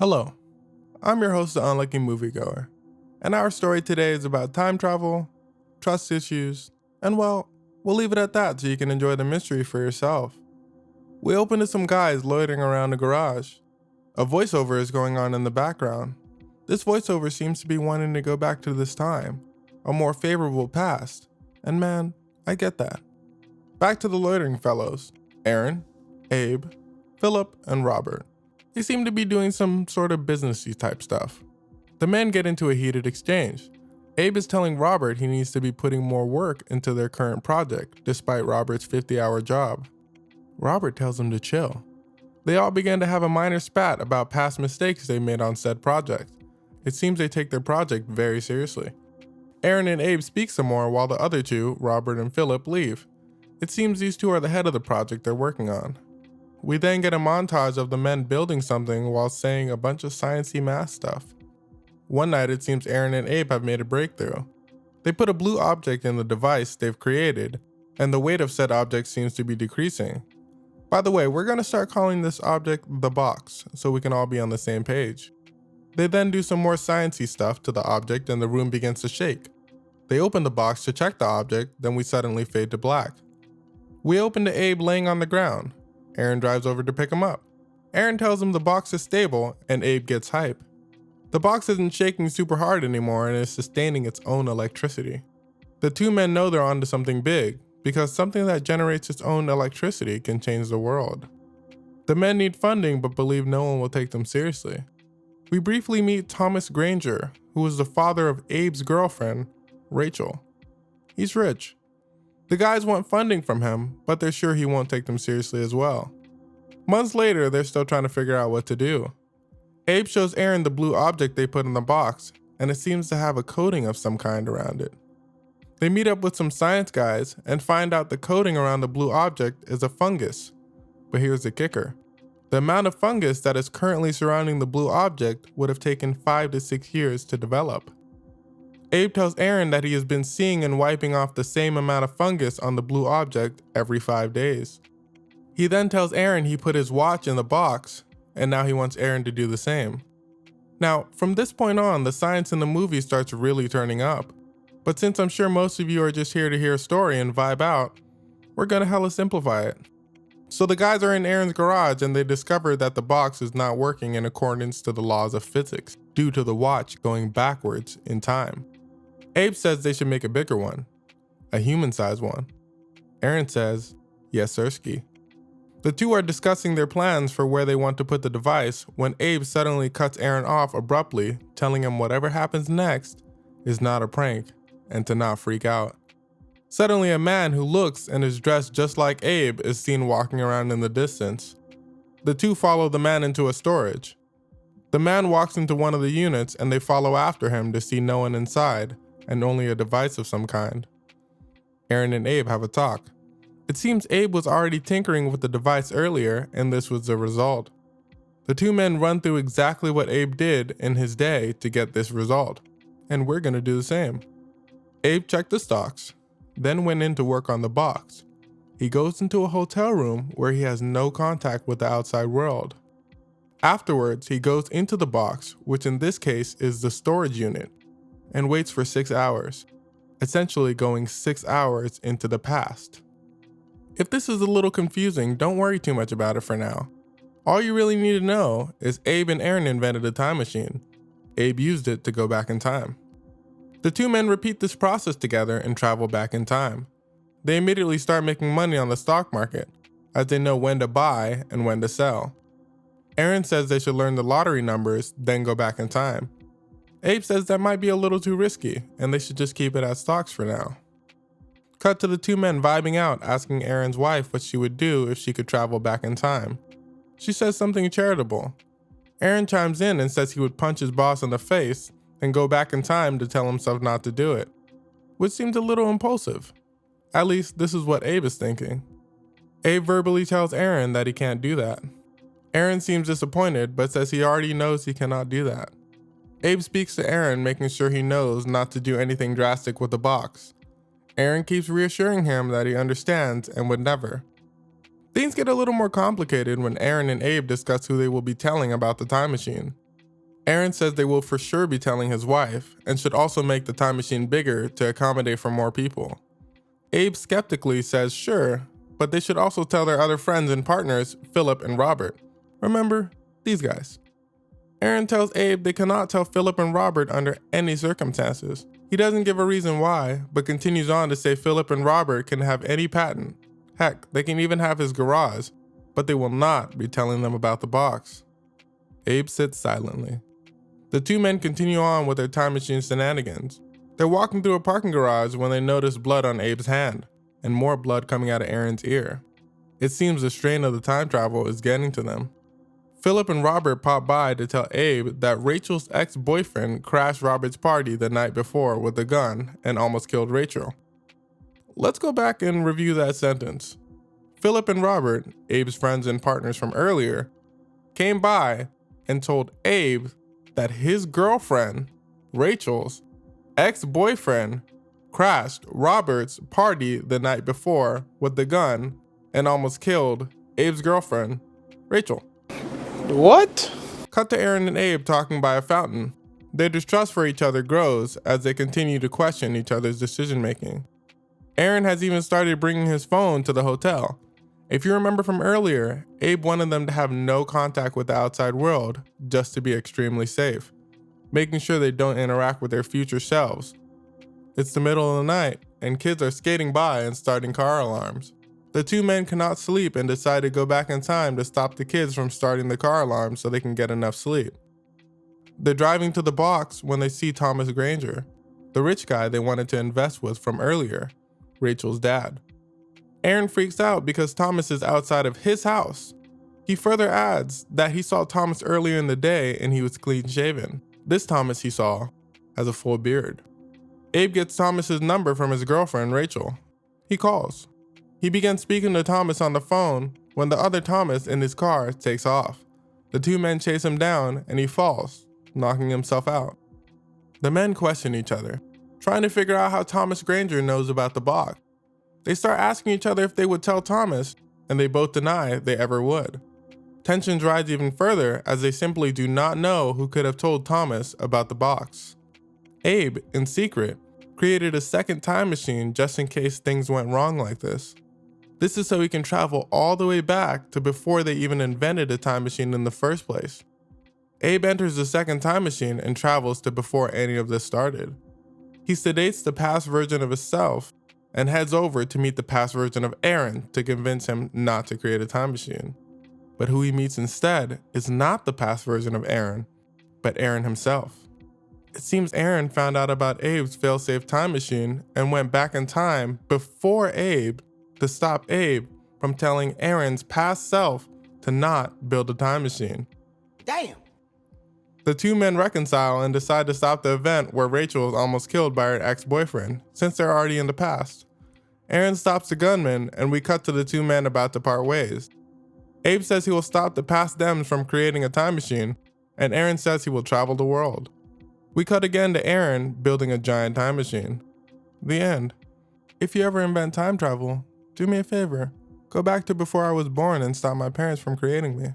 Hello, I'm your host, the Unlucky Moviegoer, and our story today is about time travel, trust issues, and well, we'll leave it at that so you can enjoy the mystery for yourself. We open to some guys loitering around the garage. A voiceover is going on in the background. This voiceover seems to be wanting to go back to this time, a more favorable past, and man, I get that. Back to the loitering fellows, Aaron, Abe, Philip, and Robert. They seem to be doing some sort of businessy type stuff. The men get into a heated exchange. Abe is telling Robert he needs to be putting more work into their current project, despite Robert's 50-hour job. Robert tells him to chill. They all begin to have a minor spat about past mistakes they made on said project. It seems they take their project very seriously. Aaron and Abe speak some more while the other two, Robert and Philip, leave. It seems these two are the head of the project they're working on. We then get a montage of the men building something while saying a bunch of sciencey math stuff. One night it seems Aaron and Abe have made a breakthrough. They put a blue object in the device they've created, and the weight of said object seems to be decreasing. By the way, we're going to start calling this object the box, so we can all be on the same page. They then do some more sciencey stuff to the object and the room begins to shake. They open the box to check the object, then we suddenly fade to black. We open to Abe laying on the ground. Aaron drives over to pick him up. Aaron tells him the box is stable and Abe gets hype. The box isn't shaking super hard anymore and is sustaining its own electricity. The two men know they're onto something big because something that generates its own electricity can change the world. The men need funding but believe no one will take them seriously. We briefly meet Thomas Granger, who is the father of Abe's girlfriend, Rachel. He's rich. The guys want funding from him, but they're sure he won't take them seriously as well. Months later, they're still trying to figure out what to do. Abe shows Aaron the blue object they put in the box, and it seems to have a coating of some kind around it. They meet up with some science guys and find out the coating around the blue object is a fungus. But here's the kicker. The amount of fungus that is currently surrounding the blue object would have taken 5 to 6 years to develop. Abe tells Aaron that he has been seeing and wiping off the same amount of fungus on the blue object every 5 days. He then tells Aaron he put his watch in the box, and now he wants Aaron to do the same. Now, from this point on, the science in the movie starts really turning up. But since I'm sure most of you are just here to hear a story and vibe out, we're gonna hella simplify it. So the guys are in Aaron's garage and they discover that the box is not working in accordance to the laws of physics due to the watch going backwards in time. Abe says they should make a bigger one, a human-sized one. Aaron says, yes sirski. The two are discussing their plans for where they want to put the device when Abe suddenly cuts Aaron off abruptly, telling him whatever happens next is not a prank and to not freak out. Suddenly a man who looks and is dressed just like Abe is seen walking around in the distance. The two follow the man into a storage. The man walks into one of the units and they follow after him to see no one inside and only a device of some kind. Aaron and Abe have a talk. It seems Abe was already tinkering with the device earlier and this was the result. The two men run through exactly what Abe did in his day to get this result, and we're gonna do the same. Abe checked the stocks, then went in to work on the box. He goes into a hotel room where he has no contact with the outside world. Afterwards, he goes into the box, which in this case is the storage unit, and waits for 6 hours, essentially going 6 hours into the past. If this is a little confusing, don't worry too much about it for now. All you really need to know is Abe and Aaron invented a time machine. Abe used it to go back in time. The two men repeat this process together and travel back in time. They immediately start making money on the stock market, as they know when to buy and when to sell. Aaron says they should learn the lottery numbers, then go back in time. Abe says that might be a little too risky, and they should just keep it as stocks for now. Cut to the two men vibing out, asking Aaron's wife what she would do if she could travel back in time. She says something charitable. Aaron chimes in and says he would punch his boss in the face and go back in time to tell himself not to do it, which seems a little impulsive. At least this is what Abe is thinking. Abe verbally tells Aaron that he can't do that. Aaron seems disappointed but says he already knows he cannot do that. Abe speaks to Aaron, making sure he knows not to do anything drastic with the box. Aaron keeps reassuring him that he understands and would never. Things get a little more complicated when Aaron and Abe discuss who they will be telling about the time machine. Aaron says they will for sure be telling his wife and should also make the time machine bigger to accommodate for more people. Abe skeptically says sure, but they should also tell their other friends and partners, Philip and Robert. Remember, these guys. Aaron tells Abe they cannot tell Philip and Robert under any circumstances. He doesn't give a reason why, but continues on to say Philip and Robert can have any patent. Heck, they can even have his garage, but they will not be telling them about the box. Abe sits silently. The two men continue on with their time machine shenanigans. They're walking through a parking garage when they notice blood on Abe's hand, and more blood coming out of Aaron's ear. It seems the strain of the time travel is getting to them. Philip and Robert pop by to tell Abe that Rachel's ex-boyfriend crashed Robert's party the night before with a gun and almost killed Rachel. Let's go back and review that sentence. Philip and Robert, Abe's friends and partners from earlier, came by and told Abe that his girlfriend, Rachel's ex-boyfriend, crashed Robert's party the night before with the gun and almost killed Abe's girlfriend, Rachel. What? Cut to Aaron and Abe talking by a fountain. Their distrust for each other grows as they continue to question each other's decision making. Aaron has even started bringing his phone to the hotel. If you remember from earlier, Abe wanted them to have no contact with the outside world just to be extremely safe, making sure they don't interact with their future selves. It's the middle of the night, and kids are skating by and starting car alarms. The two men cannot sleep and decide to go back in time to stop the kids from starting the car alarm so they can get enough sleep. They're driving to the box when they see Thomas Granger, the rich guy they wanted to invest with from earlier, Rachel's dad. Aaron freaks out because Thomas is outside of his house. He further adds that he saw Thomas earlier in the day and he was clean shaven. This Thomas he saw has a full beard. Abe gets Thomas's number from his girlfriend, Rachel. He calls. He begins speaking to Thomas on the phone when the other Thomas in his car takes off. The two men chase him down and he falls, knocking himself out. The men question each other, trying to figure out how Thomas Granger knows about the box. They start asking each other if they would tell Thomas, and they both deny they ever would. Tensions rise even further as they simply do not know who could have told Thomas about the box. Abe, in secret, created a second time machine just in case things went wrong like this. This is so he can travel all the way back to before they even invented a time machine in the first place. Abe enters the second time machine and travels to before any of this started. He sedates the past version of himself and heads over to meet the past version of Aaron to convince him not to create a time machine. But who he meets instead is not the past version of Aaron, but Aaron himself. It seems Aaron found out about Abe's failsafe time machine and went back in time before Abe to stop Abe from telling Aaron's past self to not build a time machine. Damn. The two men reconcile and decide to stop the event where Rachel is almost killed by her ex-boyfriend, since they're already in the past. Aaron stops the gunman and we cut to the two men about to part ways. Abe says he will stop the past Dems from creating a time machine, and Aaron says he will travel the world. We cut again to Aaron building a giant time machine. The end. If you ever invent time travel, do me a favor. Go back to before I was born and stop my parents from creating me.